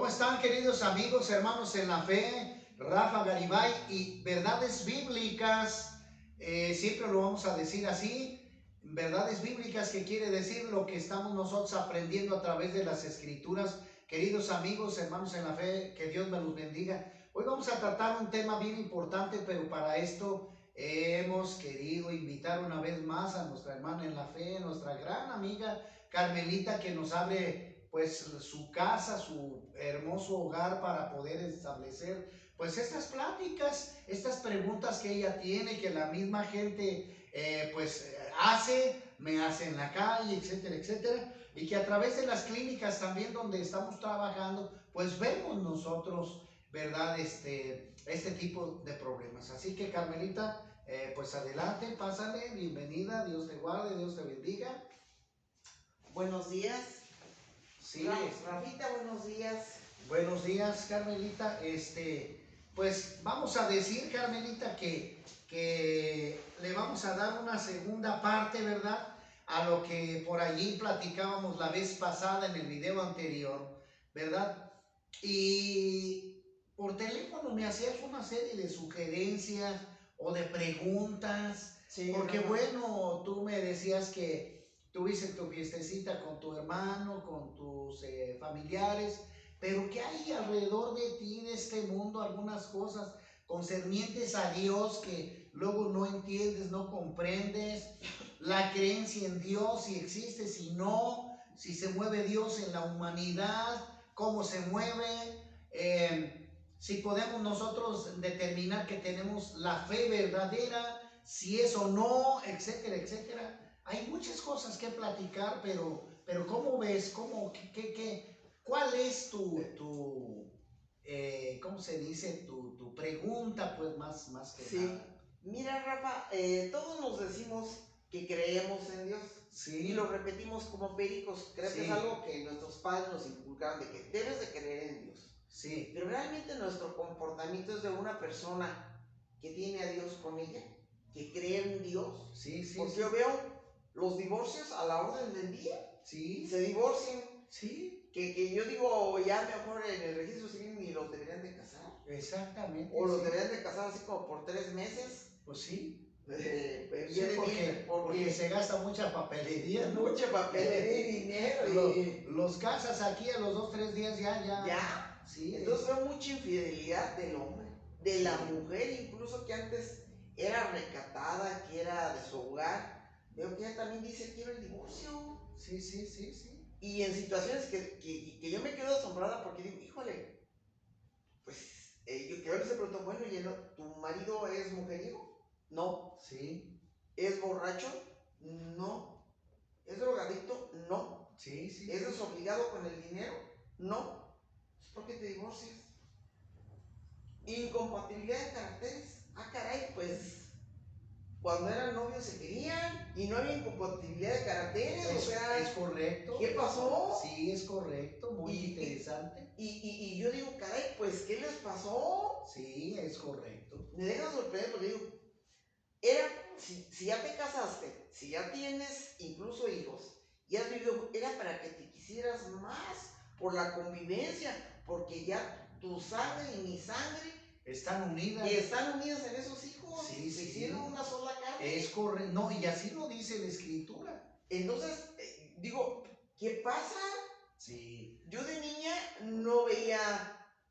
¿Cómo están, queridos amigos, hermanos en la fe? Rafa Garibay y verdades bíblicas, siempre lo vamos a decir así, verdades bíblicas, que quiere decir lo que estamos nosotros aprendiendo a través de las escrituras. Queridos amigos, hermanos en la fe, que Dios me los bendiga. Hoy vamos a tratar un tema bien importante, pero para esto hemos querido invitar una vez más a nuestra hermana en la fe, nuestra gran amiga Carmelita, que nos abre pues su casa, su hermoso hogar, para poder establecer pues estas pláticas, estas preguntas que ella tiene, que la misma gente me hace en la calle, etcétera, etcétera, y que a través de las clínicas también donde estamos trabajando, pues vemos nosotros, ¿verdad? Este tipo de problemas. Así que, Carmelita, pues adelante, pásale, bienvenida, Dios te guarde, Dios te bendiga. Buenos días. Sí, Rafita, buenos días. Buenos días, Carmelita. Pues vamos a decir, Carmelita, que le vamos a dar una segunda parte, ¿verdad? A lo que por allí platicábamos la vez pasada en el video anterior, ¿verdad? Y por teléfono me hacías una serie de sugerencias o de preguntas, Sí, porque hermano. bueno, tú me decías que tuviste tu fiestecita con tu hermano, con tus familiares, pero que hay alrededor de ti, de este mundo, algunas cosas concernientes a Dios que luego no entiendes, no comprendes. La creencia en Dios, si existe, si no, si se mueve Dios en la humanidad, cómo se mueve, si podemos nosotros determinar que tenemos la fe verdadera, si es o no, etcétera, etcétera. Hay muchas cosas que platicar, pero ¿cómo ves? ¿Cuál es ¿cómo se dice? Tu pregunta, pues, más que Sí. nada. Mira, Rafa, todos nos decimos que creemos en Dios. Sí. Y lo repetimos como pericos. Creo Sí. que es algo que nuestros padres nos inculcaron, de que debes de creer en Dios. Sí. Pero realmente nuestro comportamiento es de una persona que tiene a Dios con ella, que cree en Dios. Sí, sí. Porque sí. yo veo los divorcios a la orden del día. Sí. Se divorcian. Sí. Que yo digo, ya mejor en el registro civil ni los deberían de casar. Exactamente. O los sí. deberían de casar así como por 3 meses. Pues sí. Sí, porque se gasta mucha papelería, ¿no? Mucha papelería y dinero. Los casas aquí a los 2-3 días ya. Ya. Sí. Entonces veo mucha infidelidad del hombre, de la mujer, incluso que antes era recatada, que era de su hogar. Veo que ella también dice: quiero el divorcio. Sí. Y en situaciones que yo me quedo asombrada, porque digo, híjole, pues yo que se preguntó, bueno, ¿y tu marido es mujeriego? No. Sí. ¿Es borracho? No. ¿Es drogadicto? No. Sí. ¿Es desobligado con el dinero? No. ¿Por qué te divorcias? Incompatibilidad de caracteres. Ah, caray, pues cuando eran novios se querían y no había incompatibilidad de caracteres. Es correcto. ¿Qué pasó? Sí, es correcto, muy interesante. Y yo digo, caray, pues ¿qué les pasó? Sí, es correcto. Me deja sorprender porque digo, si ya te casaste, si ya tienes incluso hijos, y has vivido, era para que te quisieras más por la convivencia, porque ya tu sangre y mi sangre están unidas en esos hijos. Sí. Se hicieron una sola carne. Es correcto. No, y así lo dice la escritura. Entonces, digo, ¿qué pasa? Sí. Yo de niña no veía,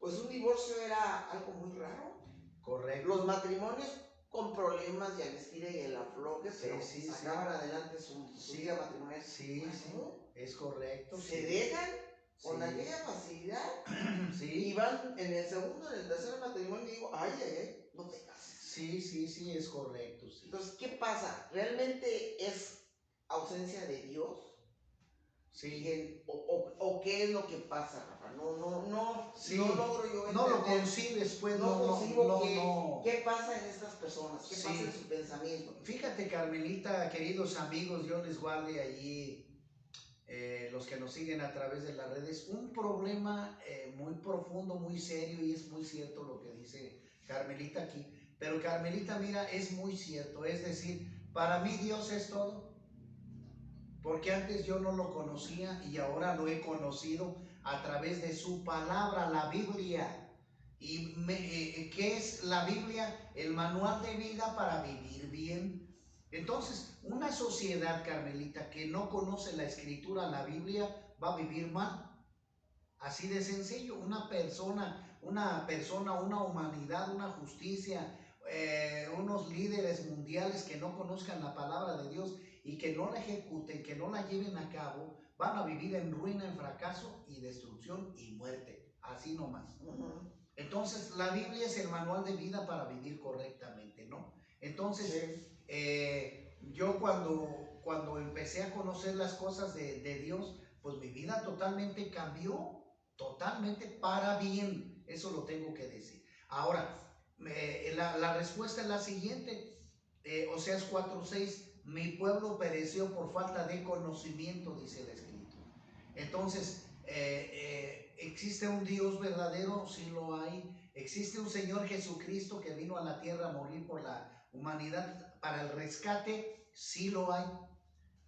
pues un divorcio era algo muy raro. Correcto. Los matrimonios con problemas y al estilo y el afloje, pero sacaban adelante su vida matrimonial. Sí, es correcto. Se dejan con aquella facilidad. Sí. Y van en el segundo, en el tercer matrimonio, y digo, ay, no te cases. Sí, es correcto. Sí. Entonces, ¿qué pasa? ¿Realmente es ausencia de Dios? Sí. ¿O qué es lo que pasa, Rafa? No logro yo entender. No lo concibes, pues. No concibo qué pasa en estas personas, qué pasa en su pensamiento. Fíjate, Carmelita, queridos amigos, Dios les guarde allí, los que nos siguen a través de las redes, un problema muy profundo, muy serio, y es muy cierto lo que dice Carmelita aquí. Pero Carmelita, mira, es muy cierto, es decir, para mí Dios es todo. Porque antes yo no lo conocía y ahora lo he conocido a través de su palabra, la Biblia. ¿Y qué es la Biblia? El manual de vida para vivir bien. Entonces, una sociedad, Carmelita, que no conoce la escritura, la Biblia, va a vivir mal. Así de sencillo. Una persona, una humanidad, una justicia, unos líderes mundiales que no conozcan la palabra de Dios y que no la ejecuten, que no la lleven a cabo, van a vivir en ruina, en fracaso y destrucción y muerte. Así nomás. Entonces, la Biblia es el manual de vida para vivir correctamente, ¿no? Entonces, yo cuando empecé a conocer las cosas de Dios, pues mi vida totalmente cambió, totalmente para bien. Eso lo tengo que decir. Ahora, la respuesta es la siguiente. Oseas 4:6, mi pueblo pereció por falta de conocimiento, dice el escrito. Entonces, ¿existe un Dios verdadero? Sí lo hay. ¿Existe un Señor Jesucristo que vino a la tierra a morir por la humanidad para el rescate? Sí lo hay.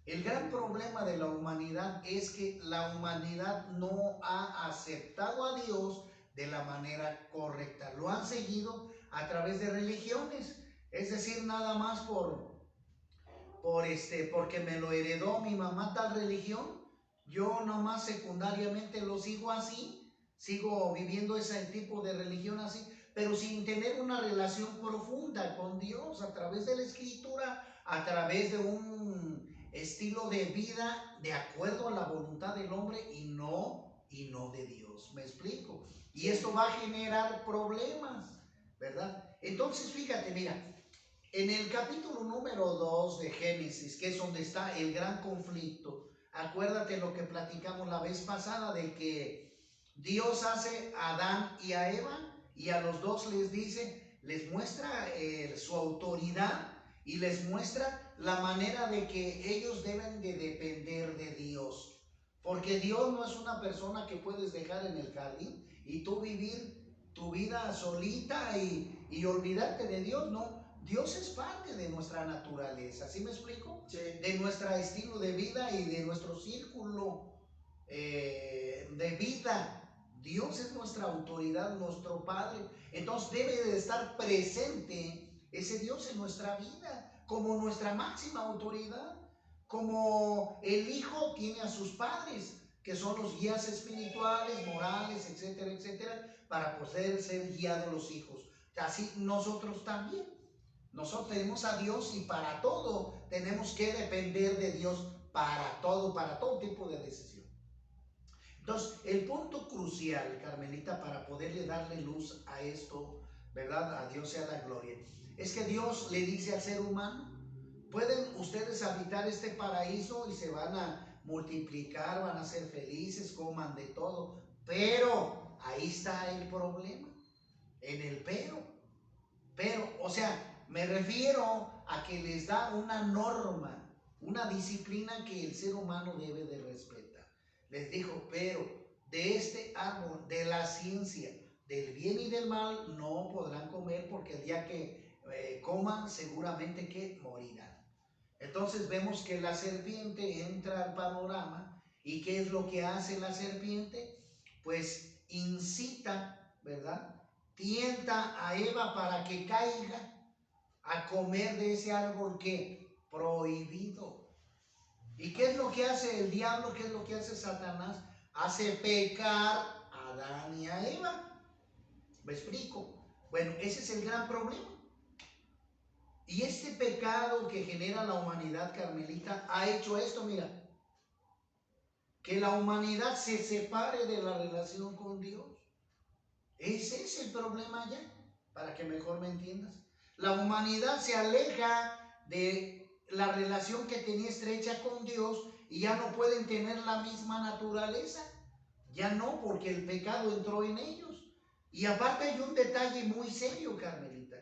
El gran problema de la humanidad es que la humanidad no ha aceptado a Dios de la manera correcta. Lo han seguido a través de religiones, es decir, nada más porque me lo heredó mi mamá tal religión, yo nomás secundariamente lo sigo así, sigo viviendo ese tipo de religión así, pero sin tener una relación profunda con Dios a través de la escritura, a través de un estilo de vida de acuerdo a la voluntad del hombre y no de Dios. ¿Me explico? Y esto va a generar problemas, ¿verdad? Entonces, fíjate, mira, en el capítulo número 2 de Génesis, que es donde está el gran conflicto, acuérdate lo que platicamos la vez pasada de que Dios hace a Adán y a Eva y a los dos les dice, les muestra su autoridad y les muestra la manera de que ellos deben de depender de Dios. Porque Dios no es una persona que puedes dejar en el jardín y tú vivir tu vida solita y olvidarte de Dios, no. Dios es parte de nuestra naturaleza, ¿sí me explico? Sí. De nuestro estilo de vida y de nuestro círculo de vida. Dios es nuestra autoridad, nuestro Padre. Entonces debe de estar presente ese Dios en nuestra vida como nuestra máxima autoridad. Como el hijo tiene a sus padres, que son los guías espirituales, morales, etcétera, etcétera, para poder ser guiados los hijos. Así nosotros también. Nosotros tenemos a Dios y para todo tenemos que depender de Dios, para todo tipo de decisión. Entonces, el punto crucial, Carmelita, para poderle darle luz a esto, ¿verdad? A Dios sea la gloria, es que Dios le dice al ser humano, pueden ustedes habitar este paraíso y se van a multiplicar, van a ser felices, coman de todo, pero ahí está el problema, en el pero, o sea, me refiero a que les da una norma, una disciplina que el ser humano debe de respetar. Les dijo, pero de este árbol, de la ciencia, del bien y del mal, no podrán comer porque el día que coman seguramente que morirán. Entonces vemos que la serpiente entra al panorama y ¿qué es lo que hace la serpiente? Pues incita, ¿verdad? Tienta a Eva para que caiga a comer de ese árbol que prohibido. ¿Y qué es lo que hace el diablo? ¿Qué es lo que hace Satanás? Hace pecar a Adán y a Eva. ¿Me explico? Bueno, ese es el gran problema. Y este pecado que genera la humanidad, Carmelita, ha hecho esto, mira, que la humanidad se separe de la relación con Dios. Ese es el problema ya, para que mejor me entiendas. La humanidad se aleja de la relación que tenía estrecha con Dios y ya no pueden tener la misma naturaleza. Ya no, porque el pecado entró en ellos. Y aparte hay un detalle muy serio, Carmelita,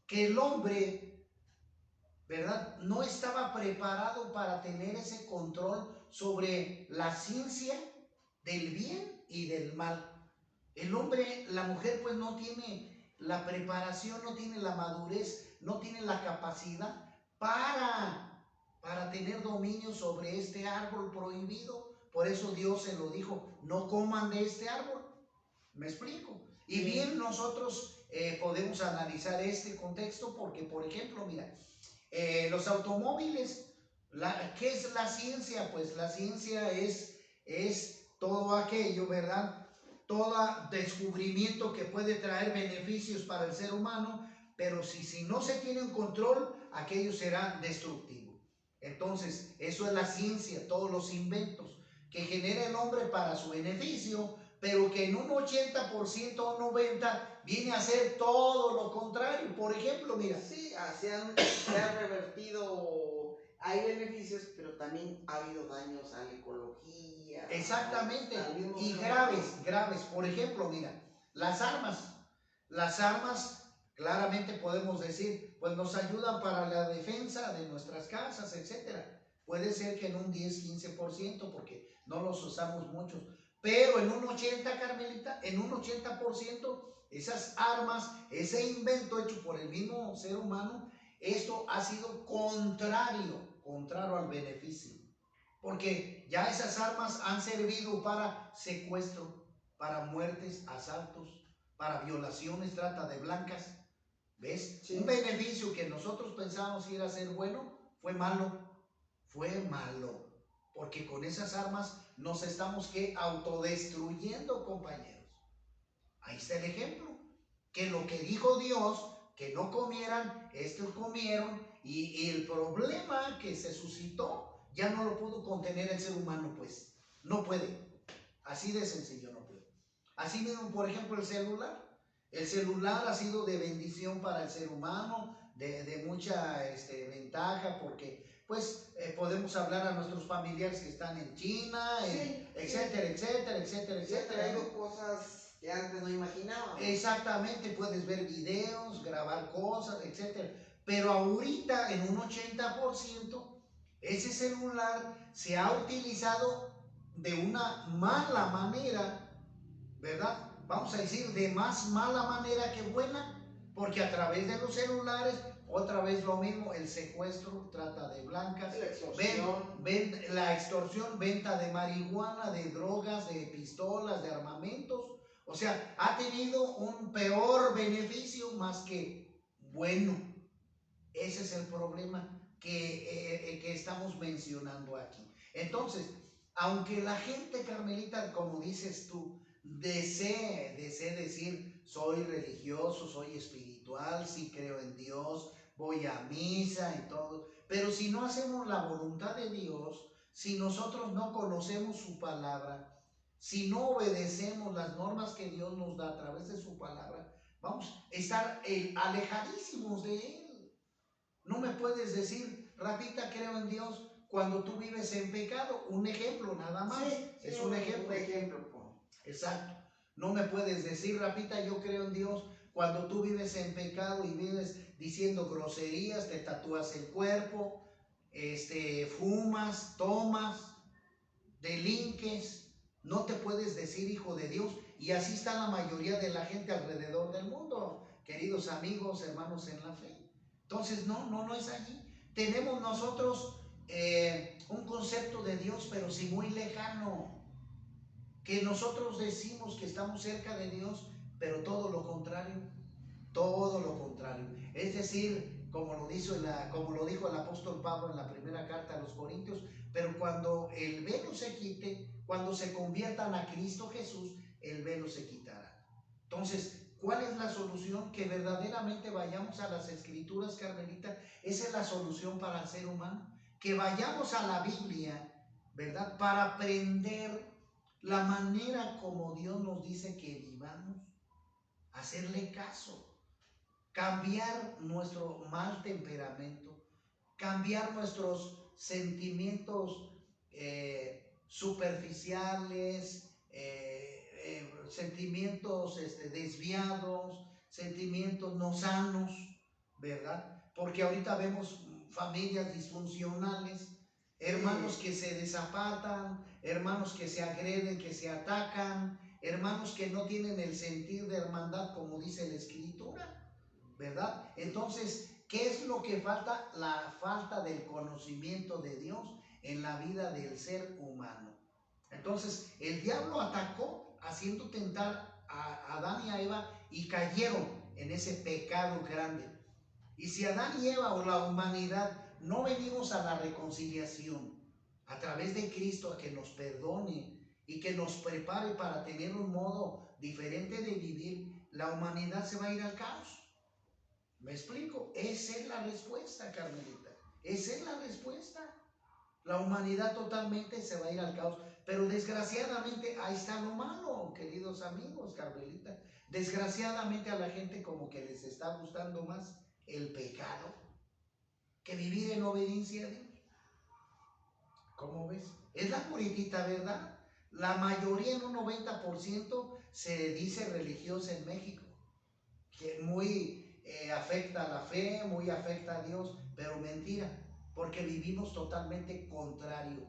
que el hombre, ¿verdad?, no estaba preparado para tener ese control sobre la ciencia del bien y del mal. El hombre, la mujer pues no tiene la preparación, no tiene la madurez, no tiene la capacidad para tener dominio sobre este árbol prohibido, Por eso Dios se lo dijo, no coman de este árbol. ¿Me explico? Y bien nosotros podemos analizar este contexto porque, por ejemplo, mira, los automóviles, ¿qué es la ciencia? Pues la ciencia es todo aquello, ¿verdad? Todo descubrimiento que puede traer beneficios para el ser humano, pero si no se tiene un control, aquello será destructivo. Entonces, eso es la ciencia, todos los inventos que genera el hombre para su beneficio, pero que en un 80% o 90% viene a ser todo lo contrario. Por ejemplo, mira. Sí, se han revertido, hay beneficios, pero también ha habido daños a la ecología. Exactamente, y graves. Por ejemplo, mira, las armas claramente podemos decir, pues nos ayudan para la defensa de nuestras casas, etcétera. Puede ser que en un 10-15%, porque no los usamos muchos, pero en un 80%, Carmelita, en un 80%, esas armas, ese invento hecho por el mismo ser humano, esto ha sido contrario al beneficio. Porque ya esas armas han servido para secuestro, para muertes, asaltos, para violaciones, trata de blancas. ¿Ves? Sí. Un beneficio que nosotros pensábamos que iba a ser bueno, fue malo. Porque con esas armas nos estamos autodestruyendo, compañeros. Ahí está el ejemplo. Que lo que dijo Dios, que no comieran, estos comieron, y el problema que se suscitó ya no lo pudo contener el ser humano, pues. No puede. Así de sencillo no puede. Así mismo, por ejemplo, el celular. El celular ha sido de bendición para el ser humano, de mucha ventaja, porque pues podemos hablar a nuestros familiares que están en China, sí, etcétera, etcétera. Se han traído cosas que antes no imaginábamos. Exactamente, puedes ver videos, grabar cosas, etcétera. Pero ahorita en un 80% ese celular se ha utilizado de una mala manera, ¿verdad? Vamos a decir de más mala manera que buena, porque a través de los celulares, otra vez lo mismo, el secuestro, trata de blancas, la extorsión, venta de marihuana, de drogas, de pistolas, de armamentos. O sea, ha tenido un peor beneficio más que bueno. Ese es el problema que estamos mencionando aquí. Entonces, aunque la gente, Carmelita, como dices tú, desee decir, soy religioso, soy espiritual, sí creo en Dios, voy a misa y todo, pero si no hacemos la voluntad de Dios, si nosotros no conocemos su palabra, si no obedecemos las normas que Dios nos da a través de su palabra, vamos a estar alejadísimos de Él. No me puedes decir, Rafita, creo en Dios, cuando tú vives en pecado. Un ejemplo nada más. Sí, es un ejemplo. Exacto. No me puedes decir, Rafita, yo creo en Dios, cuando tú vives en pecado y vives diciendo groserías, te tatúas el cuerpo, fumas, tomas, delinques. No te puedes decir hijo de Dios. Y así está la mayoría de la gente alrededor del mundo, queridos amigos, hermanos en la fe. Entonces, no es allí. Tenemos nosotros un concepto de Dios, pero sí muy lejano. Que nosotros decimos que estamos cerca de Dios, pero todo lo contrario. Todo lo contrario. Es decir, como lo dijo el apóstol Pablo en la primera carta a los Corintios, pero cuando el velo se quite, cuando se conviertan a Cristo Jesús, el velo se quitará. Entonces, ¿cuál es la solución? Que verdaderamente vayamos a las Escrituras, Carmelita. Esa es la solución para el ser humano. Que vayamos a la Biblia, ¿verdad? Para aprender la manera como Dios nos dice que vivamos. Hacerle caso. Cambiar nuestro mal temperamento. Cambiar nuestros sentimientos superficiales, sentimientos desviados, sentimientos no sanos, ¿verdad? Porque ahorita vemos familias disfuncionales, hermanos que se desapatan, hermanos que se agreden, que se atacan, hermanos que no tienen el sentir de hermandad como dice la Escritura, ¿verdad? Entonces, ¿qué es lo que falta? La falta del conocimiento de Dios en la vida del ser humano. Entonces, el diablo atacó haciendo tentar a Adán y a Eva y cayeron en ese pecado grande. Y si Adán y Eva o la humanidad no venimos a la reconciliación a través de Cristo, a que nos perdone y que nos prepare para tener un modo diferente de vivir, la humanidad se va a ir al caos. ¿Me explico? Esa es la respuesta, Carmelita. Esa es la respuesta. La humanidad totalmente se va a ir al caos. Pero desgraciadamente ahí está lo malo, queridos amigos, Carmelita. Desgraciadamente a la gente como que les está gustando más el pecado que vivir en obediencia a Dios. ¿Cómo ves? Es la puritita verdad. La mayoría, en un 90%, se dice religiosa en México, que muy afecta a la fe, muy afecta a Dios, pero mentira, porque vivimos totalmente contrario,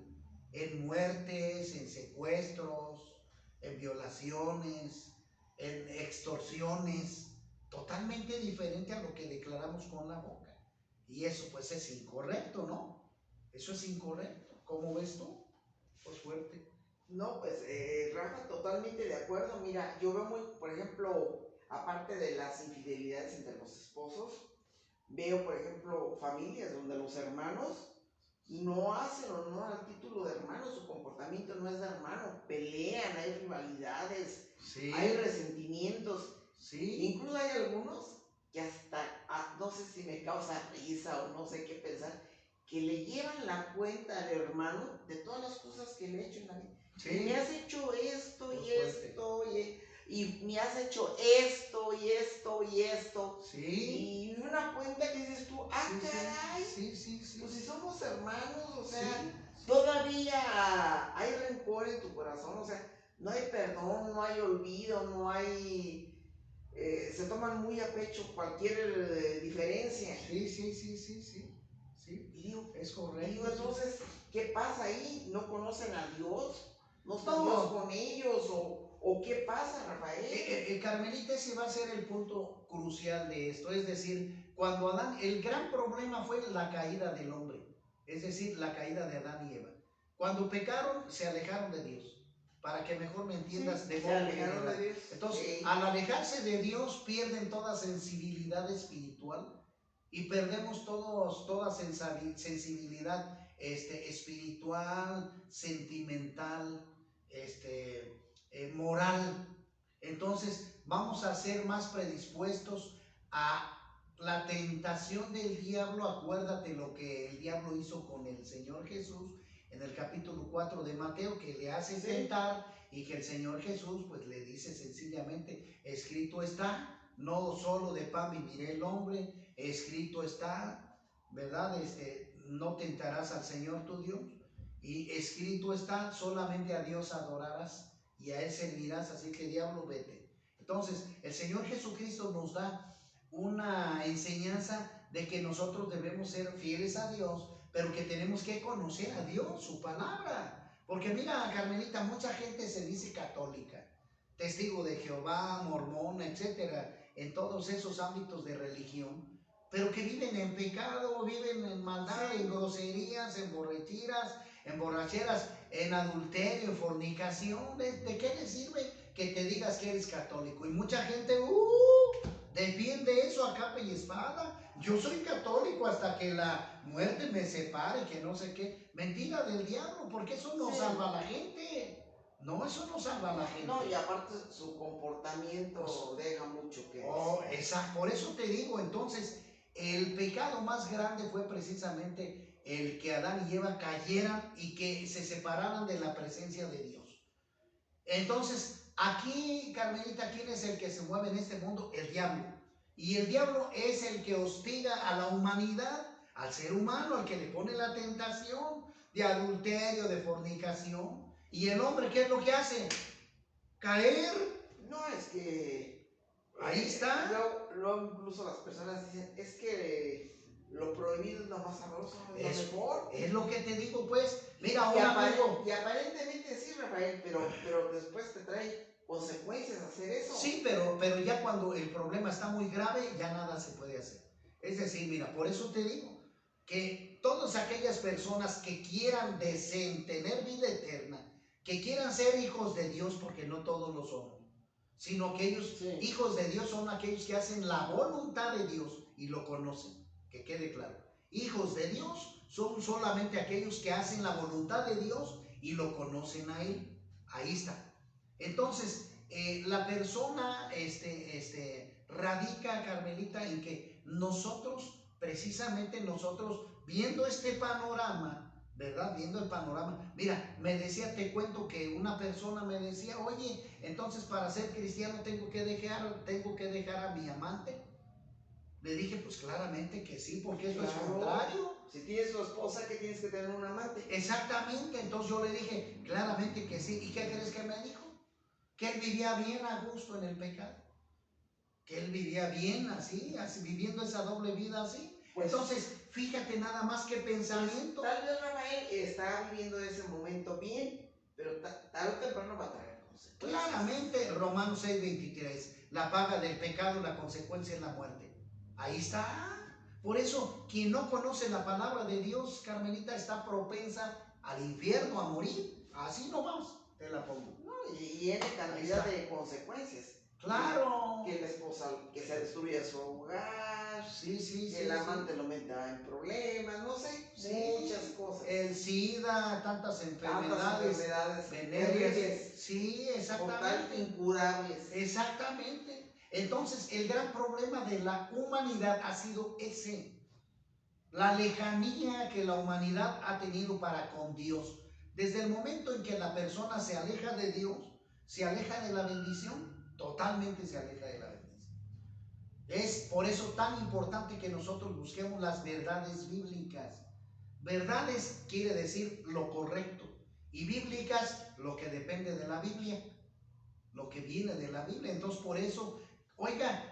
en muertes, en secuestros, en violaciones, en extorsiones, totalmente diferente a lo que declaramos con la boca. Y eso pues es incorrecto, ¿no? Eso es incorrecto. ¿Cómo ves tú? Pues fuerte. No, pues Rafa, totalmente de acuerdo. Mira, yo veo muy, por ejemplo, aparte de las infidelidades entre los esposos, veo, por ejemplo, familias donde los hermanos no hacen honor al título de hermano, su comportamiento no es de hermano, pelean, hay rivalidades, sí, hay resentimientos, sí, incluso hay algunos que hasta, no sé si me causa risa o no sé qué pensar, que le llevan la cuenta al hermano de todas las cosas que le he hecho en la vida. Sí. Y me has hecho esto y esto y me has hecho esto y esto y esto. Sí. Y una cuenta que dices tú, sí, caray. Sí. Pues si somos hermanos, o sea, sí. Todavía hay rencor en tu corazón, o sea, no hay perdón, no hay olvido, no hay. Se toman muy a pecho cualquier diferencia. Sí. Y digo, es correcto. Y digo, entonces, ¿qué pasa ahí? ¿No conocen a Dios? ¿No están Dios con ellos? ¿O qué pasa, Rafael? Carmelita, ese va a ser el punto crucial de esto. Es decir, cuando Adán, el gran problema fue la caída del hombre. Es decir, la caída de Adán y Eva. Cuando pecaron, se alejaron de Dios. Para que mejor me entiendas, sí, se alejaron de Dios. Entonces, sí, al alejarse de Dios, pierden toda sensibilidad espiritual. Y perdemos toda sensibilidad espiritual, sentimental, moral. Entonces vamos a ser más predispuestos a la tentación del diablo. Acuérdate lo que el diablo hizo con el Señor Jesús en el capítulo 4 de Mateo, que le hace tentar y que el Señor Jesús pues le dice sencillamente, escrito está, no solo de pan vivirá el hombre, escrito está, ¿verdad? No tentarás al Señor tu Dios, y escrito está, solamente a Dios adorarás y a Él servirás, así que diablo, vete. Entonces, el Señor Jesucristo nos da una enseñanza de que nosotros debemos ser fieles a Dios, pero que tenemos que conocer a Dios, su palabra. Porque mira, Carmelita, mucha gente se dice católica, testigo de Jehová, mormón, etcétera, en todos esos ámbitos de religión, pero que viven en pecado, viven en maldad, en groserías, en borracheras, en adulterio, en fornicación. ¿De qué les sirve que te digas que eres católico? Y mucha gente defiende eso a capa y espada. Yo soy católico hasta que la muerte me separe, que no sé qué. Mentira del diablo, porque eso no salva a la gente. No, eso no salva a la gente. No, y aparte su comportamiento deja mucho que decir. Exacto, por eso te digo, entonces, el pecado más grande fue precisamente el que Adán y Eva cayeran y que se separaran de la presencia de Dios. Entonces, aquí, Carmelita, ¿quién es el que se mueve en este mundo? El diablo. Y el diablo es el que hostiga a la humanidad, al ser humano, al que le pone la tentación de adulterio, de fornicación. ¿Y el hombre qué es lo que hace? Caer. No, es que... Ahí está. Luego incluso las personas dicen, es que lo prohibido es lo más sabroso, es lo mejor. Es lo que te digo, pues. Mira, y aparentemente sí, Rafael, pero después te trae consecuencias hacer eso. Sí, pero ya cuando el problema está muy grave, ya nada se puede hacer. Es decir, mira, por eso te digo que todas aquellas personas que quieran tener vida eterna, que quieran ser hijos de Dios, porque no todos lo somos, sino que ellos, Sí. hijos de Dios, son aquellos que hacen la voluntad de Dios y lo conocen, que quede claro. Hijos de Dios son solamente aquellos que hacen la voluntad de Dios y lo conocen a Él. Ahí está. Entonces, la persona radica, Carmelita, en que nosotros, precisamente nosotros, viendo este panorama, ¿verdad? Viendo el panorama. Mira, me decía, te cuento que una persona me decía, oye, entonces para ser cristiano tengo que dejar a mi amante. Le dije, pues claramente que sí, porque eso es contrario. Si tienes tu esposa, ¿qué tienes que tener un amante? Exactamente, entonces yo le dije, claramente que sí. ¿Y qué crees que me dijo? Que él vivía bien a gusto en el pecado. Que él vivía bien así, viviendo esa doble vida así. Pues, entonces, fíjate nada más qué pensamiento. Tal vez Rafael está viviendo ese momento bien, pero tarde o temprano va a traer consecuencias. Claramente, Romanos 6:23, la paga del pecado, la consecuencia es la muerte. Ahí está. Por eso, quien no conoce la palabra de Dios, Carmelita, está propensa al infierno, a morir. Así nomás te la pongo. No, y tiene cantidad de consecuencias. Claro. Que la esposa, que se destruya su hogar, sí, que el amante lo meta en problemas, no sé, muchas cosas. El SIDA, tantas enfermedades venéreas. Sí, exactamente. Total, incurables. Exactamente. Entonces, el gran problema de la humanidad ha sido ese. La lejanía que la humanidad ha tenido para con Dios. Desde el momento en que la persona se aleja de Dios, se aleja de la bendición, totalmente se aleja de la bendición. Es por eso tan importante que nosotros busquemos las verdades bíblicas. Verdades quiere decir lo correcto, y bíblicas lo que depende de la Biblia, lo que viene de la Biblia. Entonces por eso, oiga,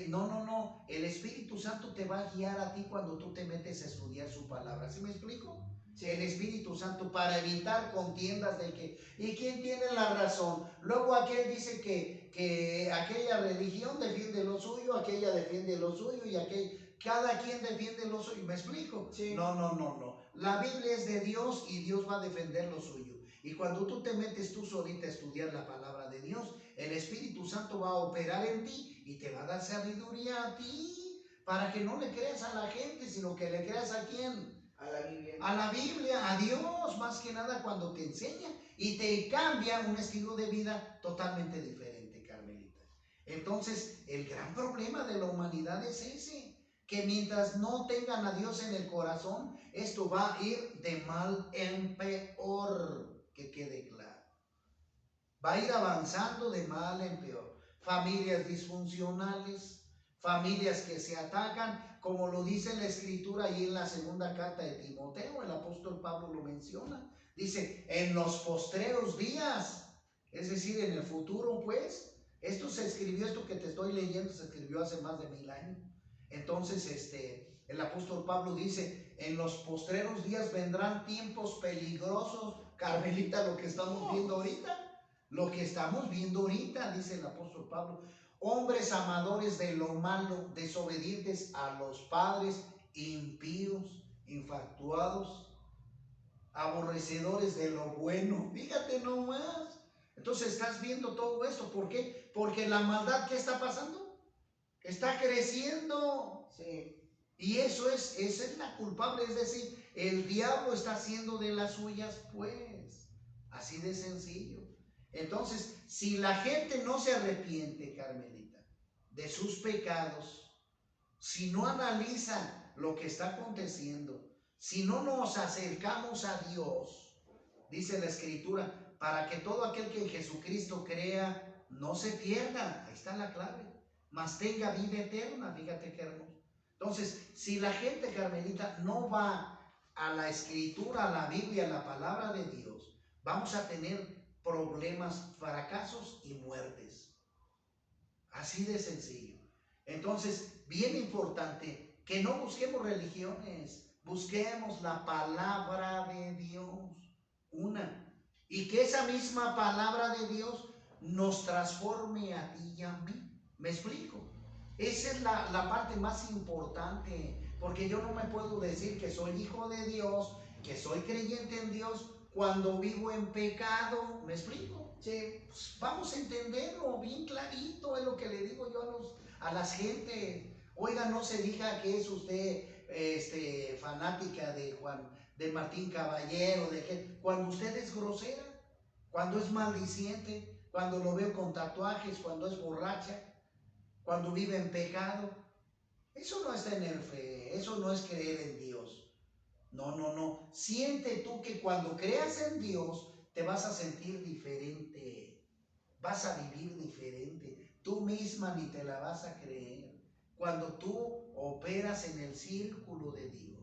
no, el Espíritu Santo te va a guiar a ti cuando tú te metes a estudiar su palabra. ¿Sí me explico? Sí. El Espíritu Santo, para evitar contiendas de que, ¿y quién tiene la razón? Luego aquel dice que aquella religión defiende lo suyo, aquella defiende lo suyo, y cada quien defiende lo suyo. ¿Me explico? Sí. No. La Biblia es de Dios y Dios va a defender lo suyo. Y cuando tú te metes tú solita a estudiar la palabra de Dios, el Espíritu Santo va a operar en ti y te va a dar sabiduría a ti, para que no le creas a la gente, sino que le creas a quién. A la Biblia. A la Biblia, a Dios, más que nada cuando te enseña y te cambia un estilo de vida totalmente diferente, Carmelita. Entonces, el gran problema de la humanidad es ese, que mientras no tengan a Dios en el corazón, esto va a ir de mal en peor, que quede claro. Va a ir avanzando de mal en peor. Familias disfuncionales, familias que se atacan, como lo dice la Escritura ahí en la segunda carta de Timoteo, el apóstol Pablo lo menciona. Dice, en los postreros días, es decir, en el futuro, pues, esto que te estoy leyendo, se escribió hace más de 1000 años. Entonces, el apóstol Pablo dice, en los postreros días vendrán tiempos peligrosos. Carmelita, lo que estamos viendo ahorita. Lo que estamos viendo ahorita, dice el apóstol Pablo, hombres amadores de lo malo, desobedientes a los padres, impíos, infatuados, aborrecedores de lo bueno. Fíjate nomás. Entonces estás viendo todo esto. ¿Por qué? Porque la maldad, ¿qué está pasando? Está creciendo. Sí. Y esa es la culpable, es decir, el diablo está haciendo de las suyas, pues. Así de sencillo. Entonces, si la gente no se arrepiente, Carmelita, de sus pecados, si no analiza lo que está aconteciendo, si no nos acercamos a Dios, dice la Escritura, para que todo aquel que en Jesucristo crea no se pierda, ahí está la clave, mas tenga vida eterna. Fíjate qué hermoso. Entonces, si la gente, Carmelita, no va a la Escritura, a la Biblia, a la palabra de Dios, vamos a tener problemas, fracasos y muertes. Así de sencillo. Entonces, bien importante que no busquemos religiones, busquemos la palabra de Dios, y que esa misma palabra de Dios nos transforme a ti y a mí. ¿Me explico? Esa es la parte más importante, porque yo no me puedo decir que soy hijo de Dios, que soy creyente en Dios, cuando vivo en pecado. ¿Me explico? Sí. Pues vamos a entenderlo bien clarito, es lo que le digo yo a las gentes. Oiga, no se diga que es usted fanática de Martín Caballero, cuando usted es grosera, cuando es maldiciente, cuando lo veo con tatuajes, cuando es borracha, cuando vive en pecado. Eso no es tener fe, eso no es creer en Dios. No, no, no. Siente tú que cuando creas en Dios te vas a sentir diferente, vas a vivir diferente. Tú misma ni te la vas a creer cuando tú operas en el círculo de Dios.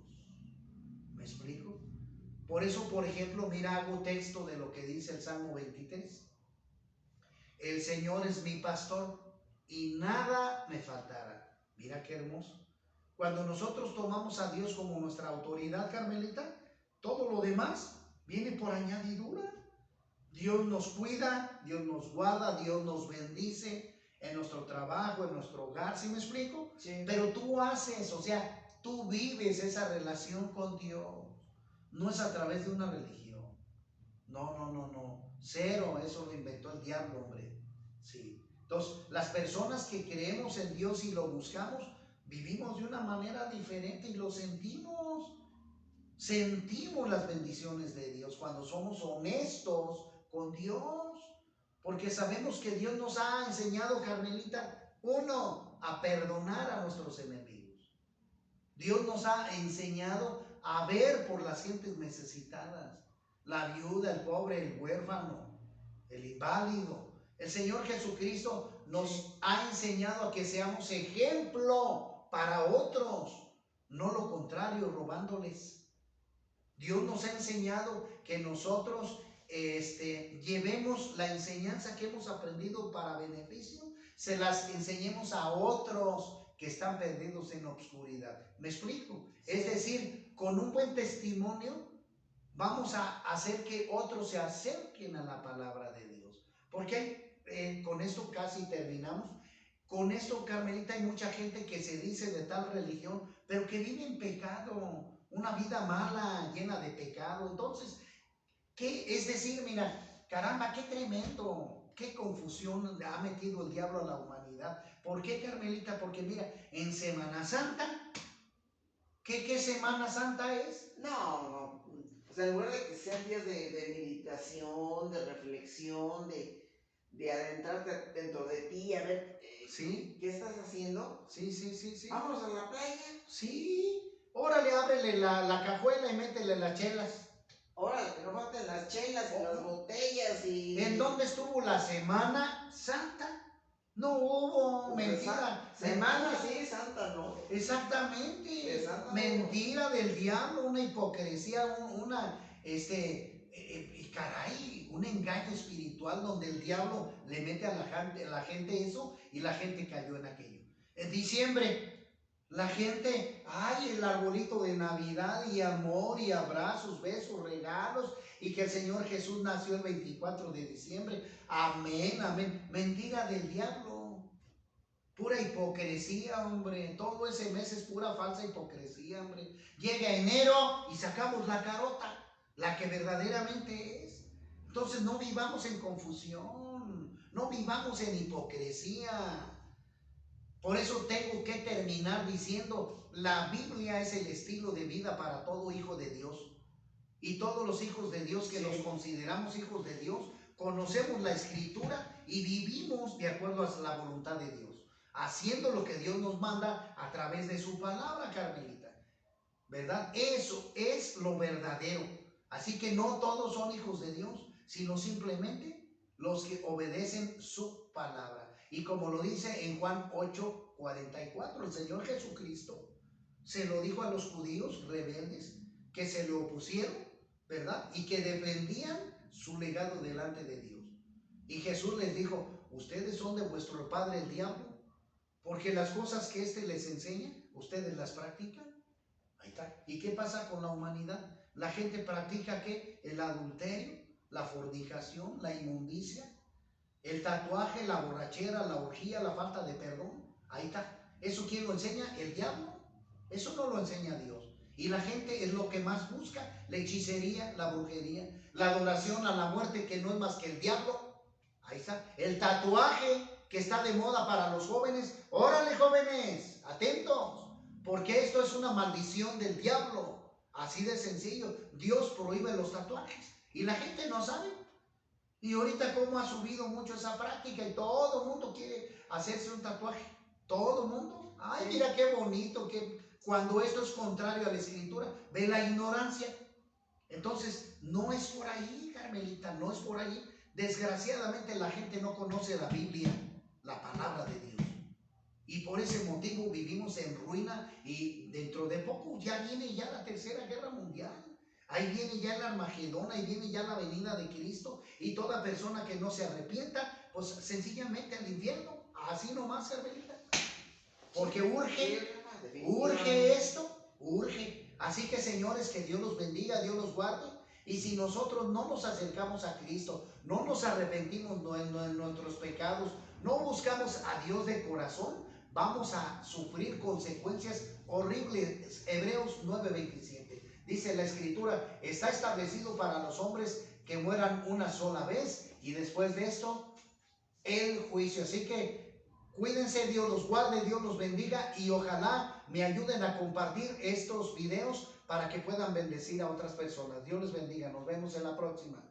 ¿Me explico? Por eso, por ejemplo, mira, hago texto de lo que dice el Salmo 23. El Señor es mi pastor y nada me faltará. Mira qué hermoso. Cuando nosotros tomamos a Dios como nuestra autoridad, Carmelita, todo lo demás viene por añadidura. Dios nos cuida, Dios nos guarda, Dios nos bendice en nuestro trabajo, en nuestro hogar, ¿sí me explico? Sí. Pero tú haces, o sea, tú vives esa relación con Dios. No es a través de una religión. No, no, no, no. Cero, eso lo inventó el diablo, hombre. Sí. Entonces, las personas que creemos en Dios y lo buscamos, vivimos de una manera diferente y lo sentimos. Sentimos las bendiciones de Dios cuando somos honestos con Dios. Porque sabemos que Dios nos ha enseñado, Carmelita, uno, a perdonar a nuestros enemigos. Dios nos ha enseñado a ver por las gentes necesitadas. La viuda, el pobre, el huérfano, el inválido. El Señor Jesucristo nos ha enseñado a que seamos ejemplo para otros, no lo contrario, robándoles. Dios nos ha enseñado que nosotros llevemos la enseñanza que hemos aprendido para beneficio, se las enseñemos a otros que están perdidos en la oscuridad. ¿Me explico? Sí. Es decir, con un buen testimonio vamos a hacer que otros se acerquen a la palabra de Dios. Porque con esto casi terminamos. Con esto, Carmelita, hay mucha gente que se dice de tal religión, pero que vive en pecado, una vida mala, llena de pecado. Entonces, ¿qué? Es decir, mira, caramba, qué tremendo, qué confusión ha metido el diablo a la humanidad. ¿Por qué, Carmelita? Porque mira, en Semana Santa, ¿qué Semana Santa es? No. O sea, en lugar de que sean días de meditación, de reflexión, de adentrarte dentro de ti, a ver, ¿sí? ¿Qué estás haciendo? Sí. Vámonos a la playa. Sí. Órale, ábrele la cajuela y métele las chelas. Órale, que no falten las chelas y las botellas y... ¿En dónde estuvo la Semana Santa? No hubo, pues mentira. Semana sí, Santa no. Exactamente. De Santa mentira no. Del diablo, una hipocresía, caray, un engaño espiritual donde el diablo le mete a la gente eso y la gente cayó en aquello. En diciembre, la gente, ay, el arbolito de Navidad y amor y abrazos, besos, regalos, y que el Señor Jesús nació el 24 de diciembre. Amén, amén. Mentira del diablo. Pura hipocresía, hombre. Todo ese mes es pura falsa hipocresía, hombre. Llega enero y sacamos la carota, la que verdaderamente es. Entonces no vivamos en confusión, no vivamos en hipocresía. Por eso tengo que terminar diciendo, la Biblia es el estilo de vida para todo hijo de Dios. Y todos los hijos de Dios que nos consideramos hijos de Dios, conocemos la Escritura y vivimos de acuerdo a la voluntad de Dios, haciendo lo que Dios nos manda a través de su palabra, Carmelita. ¿Verdad? Eso es lo verdadero. Así que no todos son hijos de Dios, sino simplemente los que obedecen su palabra. Y como lo dice en Juan 8:44, el Señor Jesucristo se lo dijo a los judíos rebeldes que se le opusieron, ¿verdad? Y que defendían su legado delante de Dios. Y Jesús les dijo, ustedes son de vuestro padre el diablo, porque las cosas que éste les enseña, ustedes las practican. Ahí está. ¿Y qué pasa con la humanidad? La gente practica ¿qué? El adulterio, la fornicación, la inmundicia, el tatuaje, la borrachera, la orgía, la falta de perdón. Ahí está. ¿Eso quién lo enseña? El diablo. Eso no lo enseña Dios. Y la gente es lo que más busca, la hechicería, la brujería, la adoración a la muerte, que no es más que el diablo. Ahí está. El tatuaje que está de moda para los jóvenes. Órale, jóvenes, atentos, porque esto es una maldición del diablo. Así de sencillo. Dios prohíbe los tatuajes y la gente no sabe. Y ahorita cómo ha subido mucho esa práctica y todo el mundo quiere hacerse un tatuaje. Todo el mundo. Ay, mira qué bonito, cuando esto es contrario a la escritura. Ve la ignorancia. Entonces, no es por ahí, Carmelita, no es por ahí. Desgraciadamente la gente no conoce la Biblia, la palabra de Dios. Y por ese motivo vivimos en ruina, y dentro de poco ya viene ya la tercera guerra mundial. Ahí viene ya el Armagedón, ahí viene ya la venida de Cristo, y toda persona que no se arrepienta, pues sencillamente al infierno. Así nomás, Carmelita. Porque urge esto, urge. Así que, señores, que Dios los bendiga, Dios los guarde. Y si nosotros no nos acercamos a Cristo, no nos arrepentimos en nuestros pecados, no buscamos a Dios de corazón, vamos a sufrir consecuencias horribles. Hebreos 9:27. Dice la escritura: está establecido para los hombres que mueran una sola vez, y después de esto el juicio. Así que cuídense, Dios los guarde, Dios los bendiga, y ojalá me ayuden a compartir estos videos para que puedan bendecir a otras personas. Dios les bendiga, nos vemos en la próxima.